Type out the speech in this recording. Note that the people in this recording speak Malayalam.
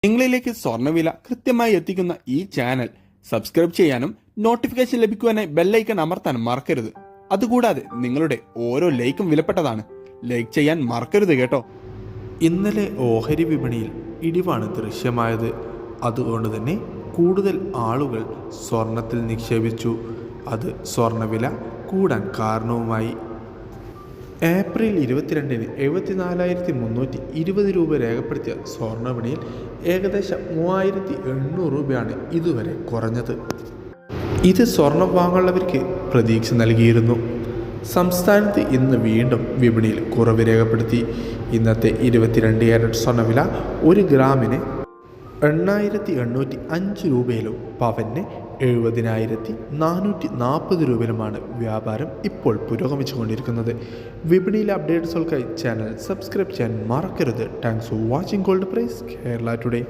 നിങ്ങളിലേക്ക് സ്വർണ്ണവില കൃത്യമായി എത്തിക്കുന്ന ഈ ചാനൽ സബ്സ്ക്രൈബ് ചെയ്യാനും നോട്ടിഫിക്കേഷൻ ലഭിക്കുവാനായി ബെല്ലൈക്കൺ അമർത്താനും മറക്കരുത്. അതുകൂടാതെ നിങ്ങളുടെ ഓരോ ലൈക്കും വിലപ്പെട്ടതാണ്. ലൈക്ക് ചെയ്യാൻ മറക്കരുത് കേട്ടോ. ഇന്നലെ ഓഹരി വിപണിയിൽ ഇടിവാണ് ദൃശ്യമായത്. അതുകൊണ്ട് തന്നെ കൂടുതൽ ആളുകൾ സ്വർണത്തിൽ നിക്ഷേപിച്ചു. അത് സ്വർണ്ണവില കൂടാൻ കാരണവുമായി. ഏപ്രിൽ 22-ന് 74,320 രൂപ രേഖപ്പെടുത്തിയ സ്വർണ്ണവിപണിയിൽ ഏകദേശം 3,800 രൂപയാണ് ഇതുവരെ കുറഞ്ഞത്. ഇത് സ്വർണം വാങ്ങുന്നവർക്ക് പ്രതീക്ഷ നൽകിയിരുന്നു. സംസ്ഥാനത്ത് ഇന്ന് വീണ്ടും വിപണിയിൽ കുറവ് രേഖപ്പെടുത്തി. ഇന്നത്തെ 22 ക്യാരറ്റ് സ്വർണ്ണവില 1 ഗ്രാമിന് 8,805 രൂപയിലും പവന് 70,440 രൂപയിലുമാണ് വ്യാപാരം ഇപ്പോൾ പുരോഗമിച്ചുകൊണ്ടിരിക്കുന്നത്. വിപണിയിലെ അപ്ഡേറ്റ്സുകൾക്കായി ചാനൽ സബ്സ്ക്രൈബ് ചെയ്യാൻ മറക്കരുത്. Thanks for watching gold price Kerala today.